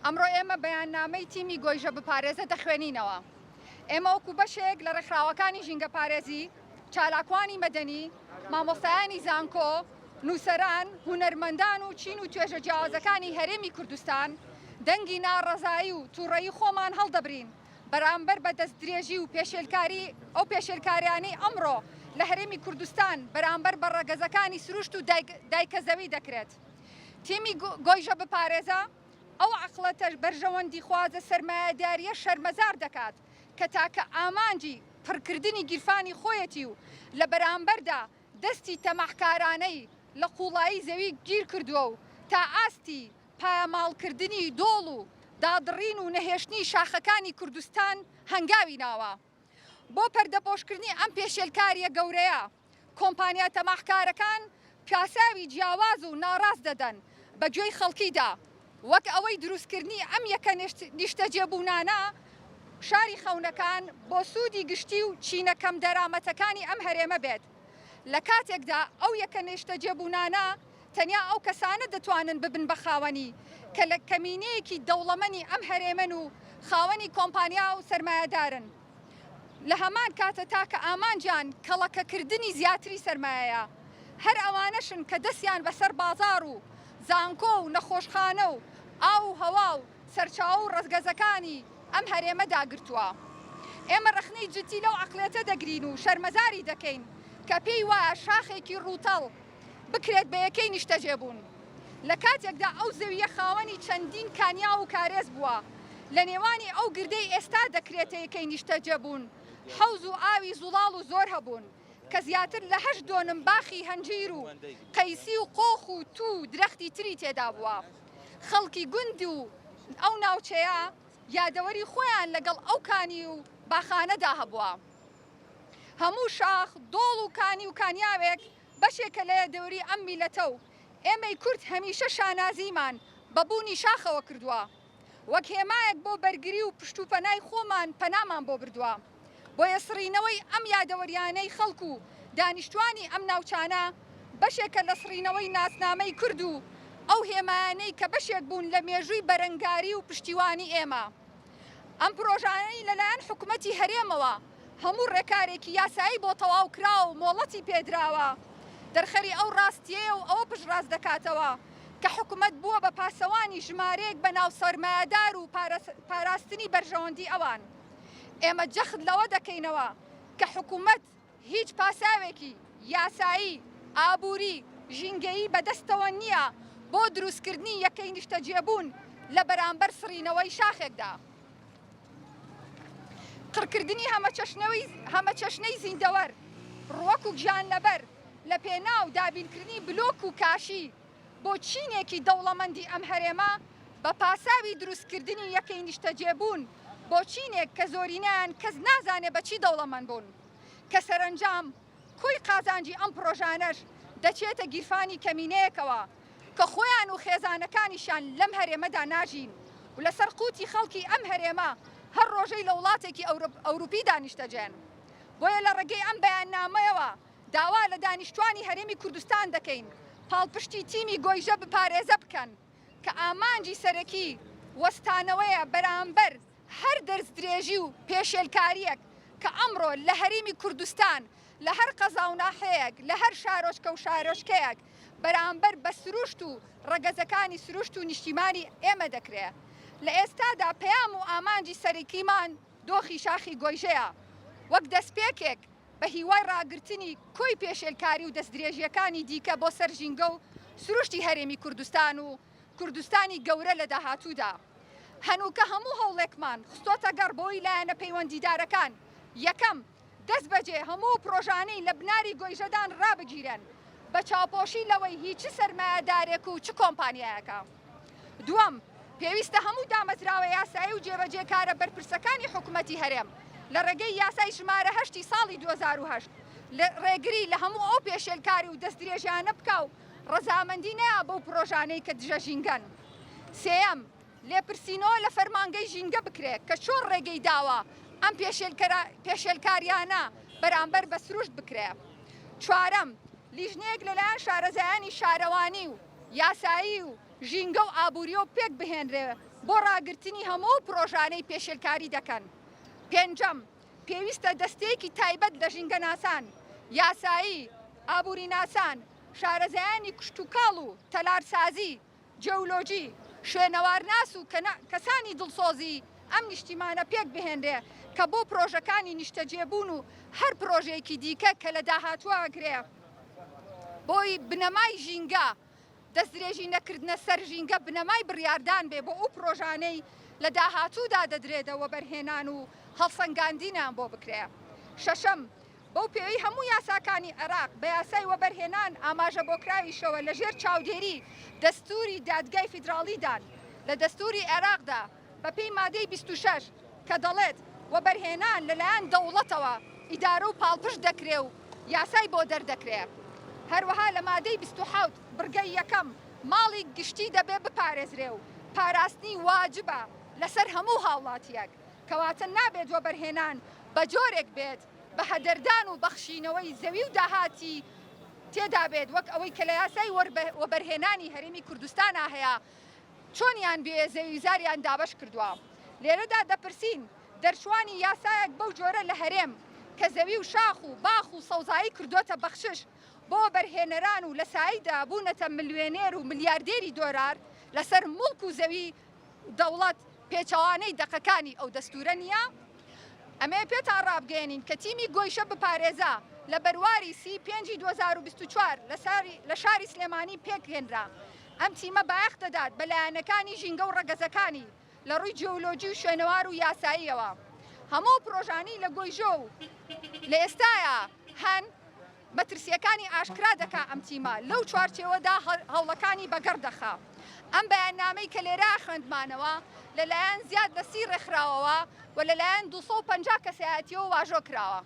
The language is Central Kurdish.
ئەمڕۆ ئێمە بەیاننامەی تیمی گۆیژە بپارێزە دەخوێنینەوە. ئێمە وەکو بەشێک لە ڕێکخراوەکانی ژینگە پارێزی، چالاکوانی مەدەنی، مامۆستایانی زانکۆ، نووسەران، هونەرمەندان و چین و توێژە جیاوازەکانی هەرێمی کوردستان دەنگی ناڕەزایی و تووڕەیی خۆمان هەڵدەبرین بەرامبەر بە دەستدرێژی و پێشێلکاری ئەو پێشێلکاریانەی ئەمڕۆ لە هەرێمی کوردستان بەرامبەر بە ڕەگەزەکانی سروشت و دایکەزەوی دەکرێت. تیمی گۆیژە بپارێزە ئەو عەقڵەتە بەرژەوەندی خوازە سەرمایەداریە شەرمەزار دەکات کە تاکە ئامانجی پڕکردنی گیرفانی خۆیەتی و لە بەرامبەردا دەستی تەماحکارانەی لە قوڵایی زەوی گیر کردووە و تا ئاستی پایەماڵکردنی دۆڵ و دادڕین و نەهێشتنی شاخەکانی کوردستان هەنگاوی ناوە. بۆ پەردەپۆشکردنی ئەم پێشێلکاریە گەورەیە کۆمپانیا تەماحکارەکان پیاساوی جیاواز و ناڕاست دەدەن بە گوێی خەڵکیدا، وەک ئەوەی دروستکردنی ئەم یەکە نیشتە جێبوونانە شاری خەونەکان بۆ سوودی گشتی و چینەکەم دەرامەتەکانی ئەم هەرێمە بێت. لە کاتێکدا ئەو یەکە نیشتە جێبوونانە تەنیا ئەو کەسانە دەتوانن ببن بە خاوەنی کە لە کەمینەیەکی دەوڵەمەنی ئەم هەرێمن و خاوەنی کۆمپانیا و سەرمایەدارن. لە هەمان کاتە تاکە ئامانجیان کەڵەکەکردنی زیاتری سەرمایەیە، هەر ئەوانەشن کە دەستیان بەسەر بازار و زانکۆ و نەخۆشخانە و ئاو و هەوا و سەرچاو و ڕزگەزەکانی ئەم هەرێمەدا گرتووە. ئێمە ڕخنەی جدی لەو عەقڵێتە دەگرین و شەرمەزاری دەکەین کە پێی وایە شاخێکی ڕووتەڵ بکرێت بە یەکەی نیشتە جێبوون. لە کاتێکدا ئەو زەویە خاوەنی چەندین کانیا و کارێز بووە، لە نێوانی ئەو گردەی ئێستا دەکرێتە یەکەی نیشتە جێبوون حەوز و ئاوی زوڵاڵ و زۆر هەبوون کە زیاتر لە 8 دۆنم باخی هەنجیر و قەیسی و قۆخ و تو و درەختی تری تێدا بووە. خەڵکی گوند و ئەو ناوچەیە یادەوەری خۆیان لەگەڵ ئەو کانی و باخانەدا هەبووە. هەموو شاخ دۆڵ و کانی و کانیاوێک بەشێکە لە یادەوەری ئەم میلەتە و ئێمەی کورد هەمیشە شانازیمان بەبوونی شاخەوە کردووە، وەک هێمایەک بۆ بەرگری و پشتوپەنای خۆمان پەنامان بۆ بردووە. بۆیە سڕینەوەی ئەم یادەوەریانەی خەڵک و دانیشتوانی ئەم ناوچانە بەشێکە لە سڕینەوەی ناسنامەی کورد و ئەو هێمایانەی کە بەشێک بوون لە مێژووی بەرەنگاری و پشتیوانی ئێمە. ئەم پرۆژانەی لەلایەن حکوومەتی هەرێمەوە هەموو ڕێکارێکی یاسایی بۆ تەواو کراوە و مۆڵەتی پێدراوە، دەرخەری ئەو ڕاستیەیە و ئەوە پشتڕاست دەکاتەوە کە حکوومەت بووە بە پاسەوانی ژمارەیەک بە ناو سەرمایەدار و پاراستنی بەرژەوەندی ئەوان. ئێمە جەخت لەوە دەکەینەوە کە حکوومەت هیچ پاساوێکی یاسایی ئابووری ژینگەیی بەدەستەوە نییە بۆ دروستکردنی یەکەی نیشتە جێبوون لە بەرامبەر سڕینەوەی شاخێکدا. قڕکردنی هەمە چەشنەی زیندەوەر ڕوەک و گیان لەبەر لە پێناو دابینکردنی بلۆک و کاشی بۆ چینێکی دەوڵەمەندی ئەم هەرێمە بە پاساوی دروستکردنی یەکەی نیشتە جێبوون بۆ چینێک کە زۆرینیان کەس نازانێ بەچی دەوڵەمەند بوون، کە سەرنجام کۆی قازانجی ئەم پرۆژانەش دەچێتە گیرفانی کەمینەیەکەوە کە خۆیان و خێزانەکانیشان لەم هەرێمەدا ناژین و لەسەر قوتی خەڵکی ئەم هەرێمە هەر ڕۆژەی لە وڵاتێکی ئەوروپی دانیشتەجێن. بۆیە لە ڕێگەی ئەم بەیاننامەیەوە داوا لە دانیشتوانی هەرێمی کوردستان دەکەین پاڵپشتی تیمی گۆیژە بپارێزە بکەن کە ئامانجی سەرەکی وەستانەوەیە بەرامبەر هەر دەرزدرێژی و پێشێلکاریەک کە ئەمڕۆ لە هەرێمی کوردستان لە هەر قەزا و ناحەیەک لە هەر شارۆچکە و شارۆچکەیەک بەرامبەر بە سروشت و ڕەگەزەکانی سروشت و نیشتیمانی ئێمە دەکرێت. لە ئێستادا پەیام و ئامانجی سەرەکیمان دۆخی شاخی گۆیژەیە وەک دەستپێکێک بە هیوای ڕاگررتنی کۆی پێشێلکاری و دەستدرێژیەکانی دیکە بۆ سەرژینگە و سروشتی هەرێمی کوردستان و کوردستانی گەورە لە داهاتوودا. هەنووکە هەموو هەوڵێکمان خستۆتە گەڕ بۆی لایەنە پەیوەندیدارەکان یەکەم دەست بەجێ هەموو پرۆژانەی لە بناری گۆیژەدان ڕابگیرن بە چاوپۆشی لەوەی هیچ سەرمایەدارێک و چ کۆمپانیایەکە. دووەم پێویستە هەموو دامەزراوە یاسایی و جێبەجێکارە بەرپرسەکانی حکوومەتی هەرێم لە ڕێگەی یاسای ژمارە 8 ساڵی 2008 ڕێگری لە هەموو ئەو پێشێلکاری و دەستدرێژیانە بکە و ڕەزامەندی نەیە بەو پرۆژانەی کە دژەژینگەن. سێەم لێپرسینەوە لە فەرمانگەی ژینگە بکرێت کە چۆن ڕێگەی داوە ئەم پێشێلکاریانە بەرامبەر بە سروشت بکرێت. چوارەم لیژنەیەک لەلایەن شارەزایانی شارەوانی و یاسایی و ژینگە و ئابووریە و پێک بهێنرێ بۆ ڕاگررتنی هەموو پرۆژانەی پێشێلکاری دەکەن. پێنجەم پێویستە دەستەیەکی تایبەت لە ژینگە ناسان، یاسایی، ئابووری ناسان، شارەزایانی کشت و کاڵ و تەلارسازی، جەولۆجی، شوێنەوارناس و کەسانی دڵسۆزی ئەم نیشتیمانە پێک بهێنرێ کە بۆ پرۆژەکانی نیشتەجێبوون و هەر پرۆژەیەکی دیکە کە لە داهاتووە ئەگرێ بۆی بنەمای ژینگە دەستدرێژی نەکردنە سەر ژینگە بنەمای بڕیاردان بێ بۆ ئەو پرۆژانەی لە داهاتوودا دەدرێتەوە بەرهێنان و هەڵسەنگاندینیان بۆ بکرێ. شەشەم بەو پێوەی هەموو یاساکانی عێراق بە یاسای وەبەرهێنان ئاماژە بۆ کراویشەوە لەژێر چاودێری دەستوری دادگای فیدراڵیدان لە دەستوری عێراقدا بە پێی مادەی 26 کە دەڵێت وەبەرهێنان لەلایەن دەوڵەتەوە ئیدارە و پاڵپشت دەکرێ و یاسای بۆ دەردەکرێ. هەروەها لە مادەی 27 بڕگەی یەکەم ماڵی گشتی دەبێ بپارێزرێ و پاراستنی واجبە لەسەر هەموو هاوڵاتیەک کەواتە نابێت وەبەرهێنان بە جۆرێک بێت بە هەدەردان و بەخشینەوەی زەوی و داهاتی تێدا بێت وەک ئەوەی کە لە یاسای وەبەرهێنانی هەرێمی کوردستانە هەیە چۆنیان بێ زەویزاریان دابەش کردووە. لێرەدا دەپرسین دەرچوانی یاسایەک بەو جۆرە لە هەرێم کە زەوی و شاخ و باخ و سەوزایی کردوتە بەخشش بۆ بەرهێنەران و لە سایدا بوونەتە ملیێنێر و ملیاردێری دۆلار لەسەر موڵک و زەوی دەوڵەت پێچەوانەی دەقەکانی ئەو دەستورە نییە. ئەمێ پێتان ڕابگەێنین کە تیمی گۆیشە بپارێزا لە بەرواری 25/2024 لە شاری سلێمانی پێکهێنرا. ئەم تیمە بایەخ دەدات بەلایەنەکانی ژینگە و ڕەگەزەکانی لە ڕووی جیۆلۆجی و شوێنەوار و یاساییەوە. هەموو پرۆژانی لە گۆیژۆ و لە ئێستاە هەن مەترسیەکانی ئاشکرا دەکا ئەم تیمە لەو چوارچێوەدا هەوڵەکانی بەگەڕ دەخا. ئەم بەیاننامەی کە لێرە خوێندمانەوە لەلایەن زیاد لە 30 ڕێکخراوەوە و لەلایەن 250 کەسایەتیەوە واژۆ کراوە.